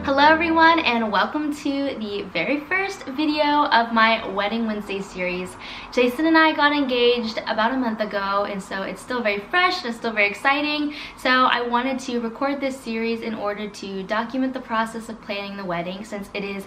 Hello everyone, and welcome to the very first video of my Wedding Wednesday series. Jason and I got engaged about a month ago, and so it's still very fresh and it's still very exciting. So I wanted to record this series in order to document the process of planning the wedding, since it is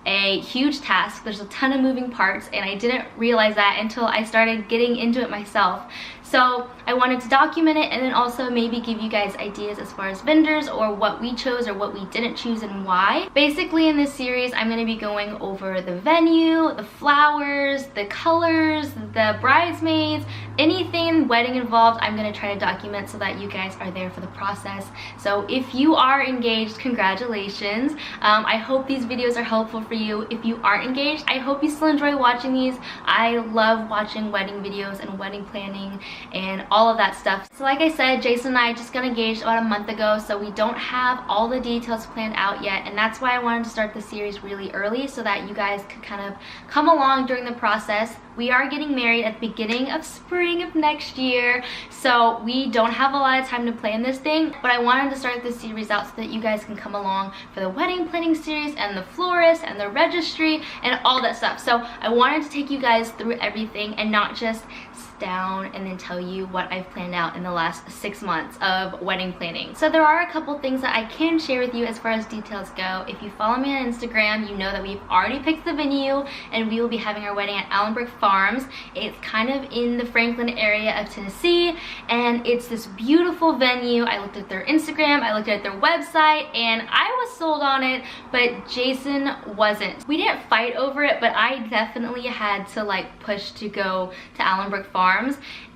a huge task. There's a ton of moving parts, and I didn't realize that until I started getting into it myself. So I wanted to document it and then also maybe give you guys ideas as far as vendors or what we chose or what we didn't choose and why. Basically in this series, I'm going to be going over the venue, the flowers, the colors, the bridesmaids, anything wedding involved. I'm going to try to document so that you guys are there for the process. So if you are engaged, congratulations. I hope these videos are helpful for you. If you aren't engaged, I hope you still enjoy watching these. I love watching wedding videos and wedding planning and all of that stuff. So like I said, Jason and I just got engaged about a month ago, so we don't have all the details planned out yet, and that's why I wanted to start the series really early so that you guys could kind of come along during the process. We are getting married at the beginning of spring of next year, so we don't have a lot of time to plan this thing, but I wanted to start this series out so that you guys can come along for the wedding planning series and the florist and the registry and all that stuff. So I wanted to take you guys through everything and not just down and then tell you what I've planned out in the last 6 months of wedding planning. So there are a couple things that I can share with you as far as details go. If you follow me on Instagram, you know that we've already picked the venue and we will be having our wedding at Allenbrook Farms. It's kind of in the Franklin area of Tennessee, and it's this beautiful venue. I looked at their Instagram, I looked at their website, and I was sold on it, but Jason wasn't. We didn't fight over it, but I definitely had to like push to go to Allenbrook Farms.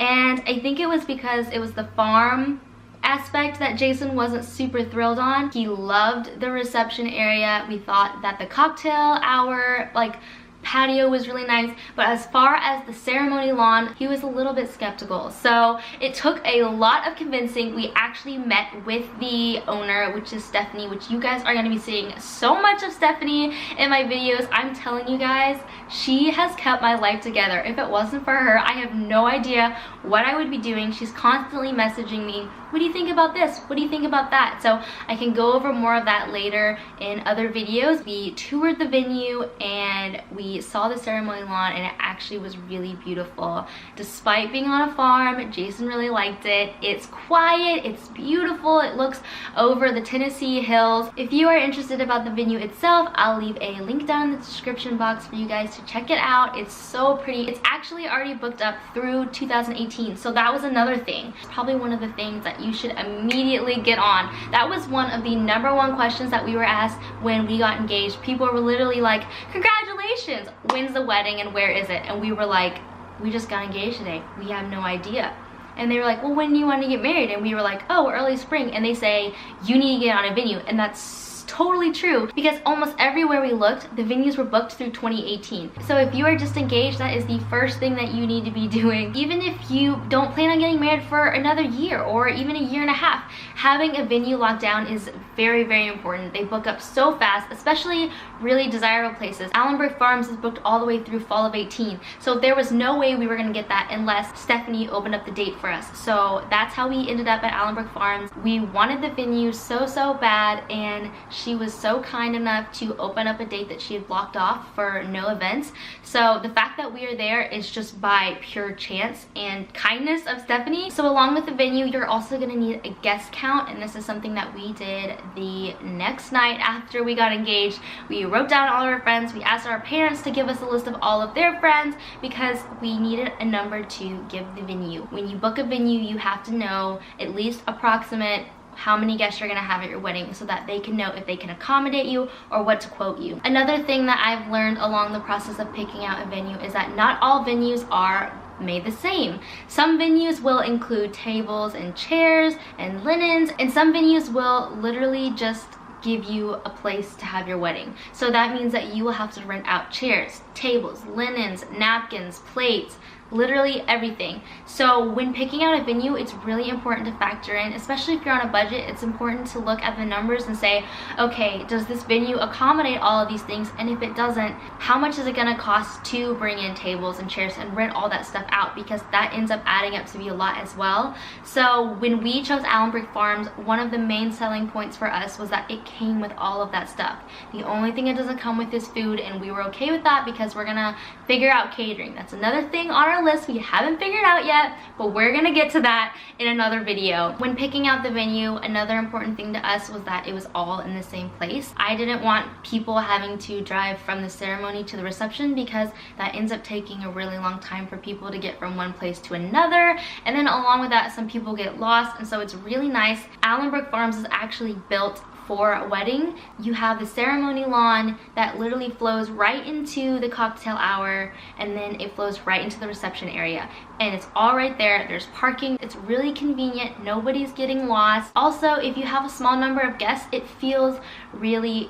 And I think it was because it was the farm aspect that Jason wasn't super thrilled on. He loved the reception area. We thought that the cocktail hour, like, patio was really nice, but as far as the ceremony lawn, he was a little bit skeptical. So it took a lot of convincing. We actually met with the owner, which is Stephanie, which you guys are going to be seeing so much of Stephanie in my videos. I'm telling you guys, she has kept my life together. If it wasn't for her, I have no idea what I would be doing. She's constantly messaging me, what do you think about this? What do you think about that? So I can go over more of that later in other videos. We toured the venue and we saw the ceremony lawn, and it actually was really beautiful. Despite being on a farm, Jason really liked it. It's quiet, it's beautiful, it looks over the Tennessee hills. If you are interested about the venue itself, I'll leave a link down in the description box for you guys to check it out. It's so pretty. It's actually already booked up through 2018, so that was another thing. Probably one of the things that you should immediately get on. That was one of the #1 questions that we were asked when we got engaged. People were literally like, congratulations, when's the wedding and where is it? And we were like, we just got engaged today, we have no idea. And they were like, well, when do you want to get married? And we were like, oh, early spring. And they say, you need to get on a venue. And that's totally true, because almost everywhere we looked, the venues were booked through 2018. So if you are just engaged, that is the first thing that you need to be doing. Even if you don't plan on getting married for another year or even a year and a half, having a venue locked down is very, very important. They book up so fast, especially really desirable places. Allenbrook Farms is booked all the way through fall of 18. So there was no way we were gonna get that unless Stephanie opened up the date for us. So that's how we ended up at Allenbrook Farms. We wanted the venue so bad, and she was so kind enough to open up a date that she had blocked off for no events. So the fact that we are there is just by pure chance and kindness of Stephanie. So along with the venue, you're also gonna need a guest count, and this is something that we did the next night after we got engaged. We wrote down all of our friends. We asked our parents to give us a list of all of their friends because we needed a number to give the venue. When you book a venue, you have to know at least approximate how many guests you're gonna have at your wedding so that they can know if they can accommodate you or what to quote you. Another thing that I've learned along the process of picking out a venue is that not all venues are made the same. Some venues will include tables and chairs and linens, and some venues will literally just give you a place to have your wedding. So that means that you will have to rent out chairs, tables, linens, napkins, plates, literally everything. So when picking out a venue, it's really important to factor in, especially if you're on a budget. It's important to look at the numbers and say, okay, does this venue accommodate all of these things? And if it doesn't, how much is it gonna cost to bring in tables and chairs and rent all that stuff out? Because that ends up adding up to be a lot as well. So when we chose Allenbrick Farms, one of the main selling points for us was that it came with all of that stuff. The only thing it doesn't come with is food, and we were okay with that because we're gonna figure out catering. That's another thing on our list we haven't figured out yet, but we're gonna get to that in another video. When picking out the venue, another important thing to us was that it was all in the same place. I didn't want people having to drive from the ceremony to the reception because that ends up taking a really long time for people to get from one place to another, and then along with that, some people get lost, and so it's really nice. Allenbrick Farms is actually built for a wedding. You have the ceremony lawn that literally flows right into the cocktail hour, and then it flows right into the reception area, and it's all right there. There's parking. It's really convenient. Nobody's getting lost. Also, if you have a small number of guests, it feels really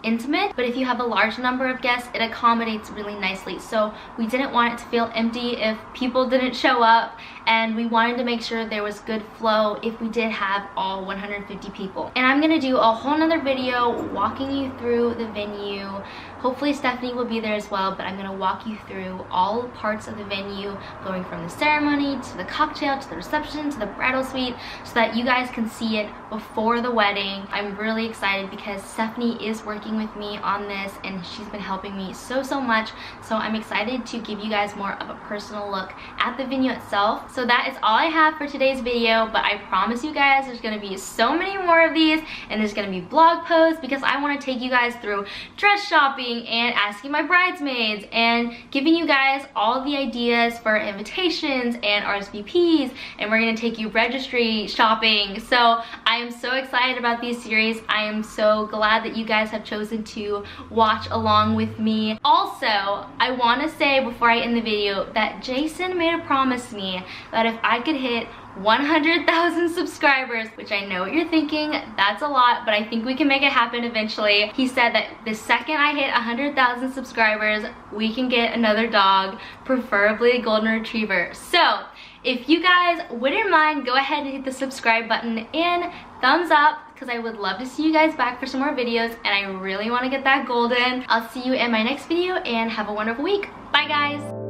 intimate, but if you have a large number of guests, it accommodates really nicely. So we didn't want it to feel empty if people didn't show up, and we wanted to make sure there was good flow if we did have all 150 people. And I'm gonna do a whole nother video walking you through the venue. Hopefully Stephanie will be there as well, but I'm gonna walk you through all parts of the venue, going from the ceremony to the cocktail to the reception to the bridal suite, so that you guys can see it before the wedding. I'm really excited because Stephanie is working with me on this, and she's been helping me so much. So I'm excited to give you guys more of a personal look at the venue itself. So that is all I have for today's video, but I promise you guys there's gonna be so many more of these, and there's gonna be blog posts because I want to take you guys through dress shopping and asking my bridesmaids and giving you guys all the ideas for invitations and RSVPs, and we're gonna take you registry shopping. So I am so excited about these series. I am so glad that you guys have chosen to watch along with me. Also, I want to say before I end the video that Jason made a promise to me that if I could hit 100,000 subscribers, which I know what you're thinking, that's a lot, but I think we can make it happen eventually. He said that the second I hit 100,000 subscribers, we can get another dog, preferably a golden retriever. So if you guys wouldn't mind, go ahead and hit the subscribe button and thumbs up, because I would love to see you guys back for some more videos, and I really want to get that golden. I'll see you in my next video, and have a wonderful week. Bye guys.